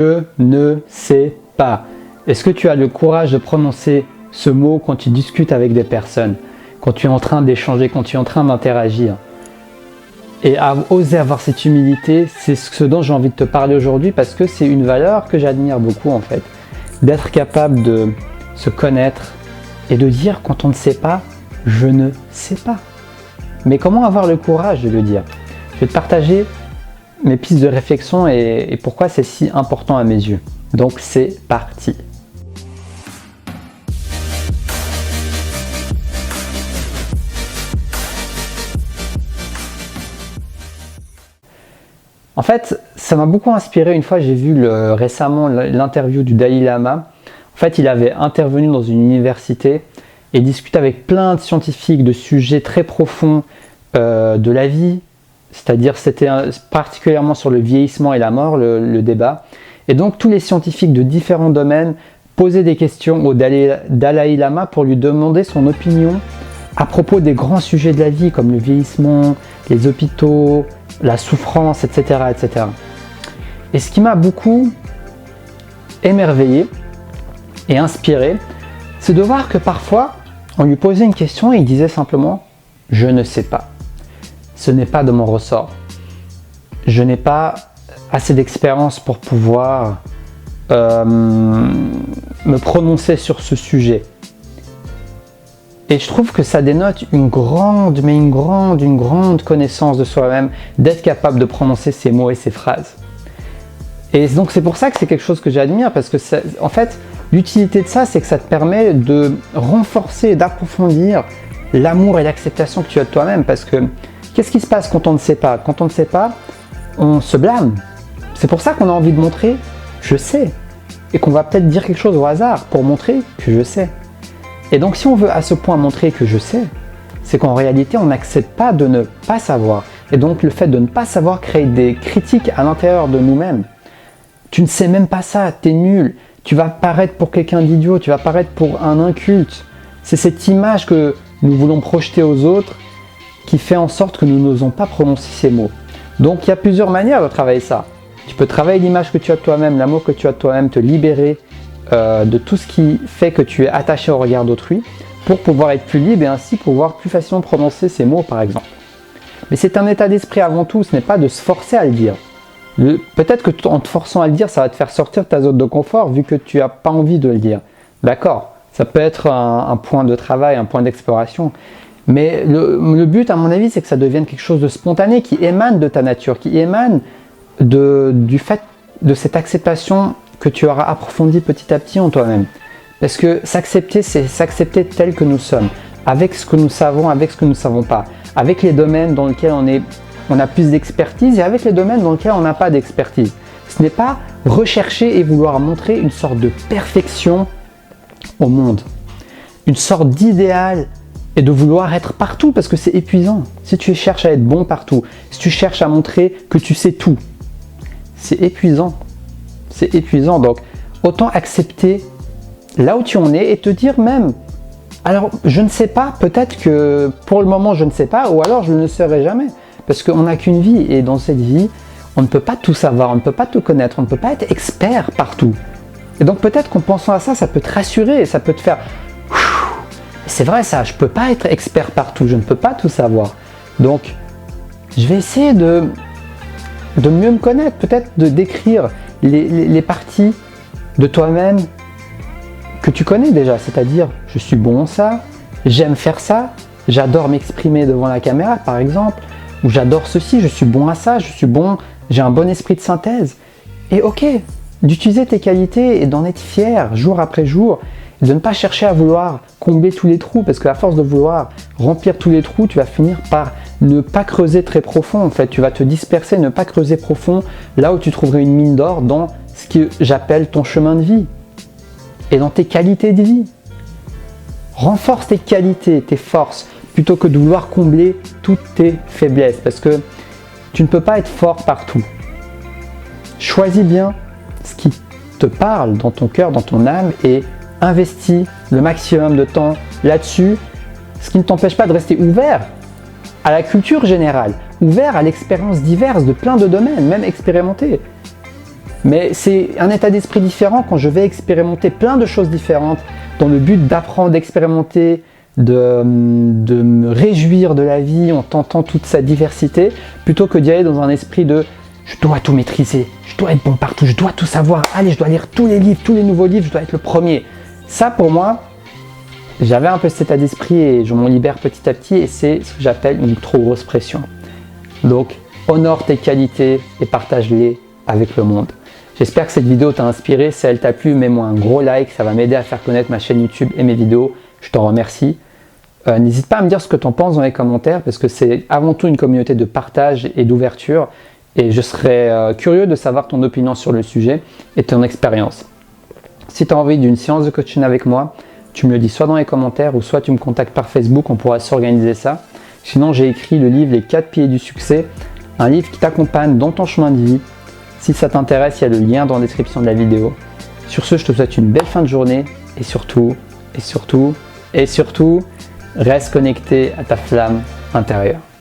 Je ne sais pas. Est-ce que tu as le courage de prononcer ce mot quand tu discutes avec des personnes, quand tu es en train d'échanger, quand tu es en train d'interagir? Et oser avoir cette humilité, c'est ce dont j'ai envie de te parler aujourd'hui parce que c'est une valeur que j'admire beaucoup en fait. D'être capable de se connaître et de dire quand on ne sait pas, je ne sais pas. Mais comment avoir le courage de le dire? Je vais te partager mes pistes de réflexion et pourquoi c'est si important à mes yeux. Donc c'est parti. En fait, ça m'a beaucoup inspiré. Une fois, j'ai vu récemment l'interview du Dalai Lama. En fait, il avait intervenu dans une université et discuté avec plein de scientifiques de sujets très profonds de la vie. C'est-à-dire, c'était particulièrement sur le vieillissement et la mort, le débat. Et donc, tous les scientifiques de différents domaines posaient des questions au Dalai Lama pour lui demander son opinion à propos des grands sujets de la vie, comme le vieillissement, les hôpitaux, la souffrance, etc., etc. Et ce qui m'a beaucoup émerveillé et inspiré, c'est de voir que parfois, on lui posait une question et il disait simplement « je ne sais pas ». Ce n'est pas de mon ressort. Je n'ai pas assez d'expérience pour pouvoir me prononcer sur ce sujet. Et je trouve que ça dénote une grande connaissance de soi-même, d'être capable de prononcer ces mots et ces phrases. Et donc c'est pour ça que c'est quelque chose que j'admire, parce que en fait, l'utilité de ça, c'est que ça te permet de renforcer, d'approfondir l'amour et l'acceptation que tu as de toi-même, parce que qu'est-ce qui se passe quand on ne sait pas? Quand on ne sait pas, on se blâme. C'est pour ça qu'on a envie de montrer « je sais » et qu'on va peut-être dire quelque chose au hasard pour montrer que je sais. Et donc si on veut à ce point montrer que je sais, c'est qu'en réalité on n'accepte pas de ne pas savoir. Et donc le fait de ne pas savoir crée des critiques à l'intérieur de nous-mêmes. Tu ne sais même pas ça, t'es nul, tu vas paraître pour quelqu'un d'idiot, tu vas paraître pour un inculte. C'est cette image que nous voulons projeter aux autres qui fait en sorte que nous n'osons pas prononcer ces mots. Donc il y a plusieurs manières de travailler ça. Tu peux travailler l'image que tu as de toi-même, l'amour que tu as de toi-même, te libérer de tout ce qui fait que tu es attaché au regard d'autrui pour pouvoir être plus libre et ainsi pouvoir plus facilement prononcer ces mots par exemple. Mais c'est un état d'esprit avant tout, ce n'est pas de se forcer à le dire. Peut-être que en te forçant à le dire, ça va te faire sortir de ta zone de confort vu que tu n'as pas envie de le dire. D'accord, ça peut être un point de travail, un point d'exploration. Mais le but, à mon avis, c'est que ça devienne quelque chose de spontané, qui émane de ta nature, qui émane du fait de cette acceptation que tu auras approfondie petit à petit en toi-même. Parce que s'accepter, c'est s'accepter tel que nous sommes, avec ce que nous savons, avec ce que nous ne savons pas, avec les domaines dans lesquels on a plus d'expertise et avec les domaines dans lesquels on n'a pas d'expertise. Ce n'est pas rechercher et vouloir montrer une sorte de perfection au monde, une sorte d'idéal et de vouloir être partout parce que c'est épuisant. Si tu cherches à être bon partout, si tu cherches à montrer que tu sais tout, c'est épuisant. C'est épuisant. Donc, autant accepter là où tu en es et te dire même, alors je ne sais pas, peut-être que pour le moment je ne sais pas ou alors je ne le saurai jamais. Parce qu'on n'a qu'une vie et dans cette vie, on ne peut pas tout savoir, on ne peut pas tout connaître, on ne peut pas être expert partout. Et donc peut-être qu'en pensant à ça, ça peut te rassurer, ça peut te faire... C'est vrai ça, je ne peux pas être expert partout, je ne peux pas tout savoir. Donc, je vais essayer de mieux me connaître, peut-être de décrire les parties de toi-même que tu connais déjà. C'est-à-dire, je suis bon en ça, j'aime faire ça, j'adore m'exprimer devant la caméra par exemple, ou j'adore ceci, je suis bon à ça, je suis bon, j'ai un bon esprit de synthèse. Et ok, d'utiliser tes qualités et d'en être fier jour après jour, et de ne pas chercher à vouloir combler tous les trous, parce qu'à force de vouloir remplir tous les trous, tu vas finir par ne pas creuser très profond. En fait, tu vas te disperser, ne pas creuser profond, là où tu trouverais une mine d'or dans ce que j'appelle ton chemin de vie et dans tes qualités de vie. Renforce tes qualités, tes forces, plutôt que de vouloir combler toutes tes faiblesses, parce que tu ne peux pas être fort partout. Choisis bien ce qui te parle dans ton cœur, dans ton âme, et investis le maximum de temps là-dessus, ce qui ne t'empêche pas de rester ouvert à la culture générale, ouvert à l'expérience diverse de plein de domaines, même expérimentés. Mais c'est un état d'esprit différent quand je vais expérimenter plein de choses différentes dans le but d'apprendre, d'expérimenter, de me réjouir de la vie en tentant toute sa diversité, plutôt que d'y aller dans un esprit de je dois tout maîtriser, je dois être bon partout, je dois tout savoir, allez, je dois lire tous les livres, tous les nouveaux livres, je dois être le premier. Ça, pour moi, j'avais un peu cet état d'esprit et je m'en libère petit à petit et c'est ce que j'appelle une trop grosse pression. Donc, honore tes qualités et partage-les avec le monde. J'espère que cette vidéo t'a inspiré. Si elle t'a plu, mets-moi un gros like, ça va m'aider à faire connaître ma chaîne YouTube et mes vidéos. Je t'en remercie. N'hésite pas à me dire ce que tu en penses dans les commentaires parce que c'est avant tout une communauté de partage et d'ouverture et je serais curieux de savoir ton opinion sur le sujet et ton expérience. Si tu as envie d'une séance de coaching avec moi, tu me le dis soit dans les commentaires ou soit tu me contactes par Facebook, on pourra s'organiser ça. Sinon, j'ai écrit le livre Les 4 piliers du succès, un livre qui t'accompagne dans ton chemin de vie. Si ça t'intéresse, il y a le lien dans la description de la vidéo. Sur ce, je te souhaite une belle fin de journée et surtout, reste connecté à ta flamme intérieure.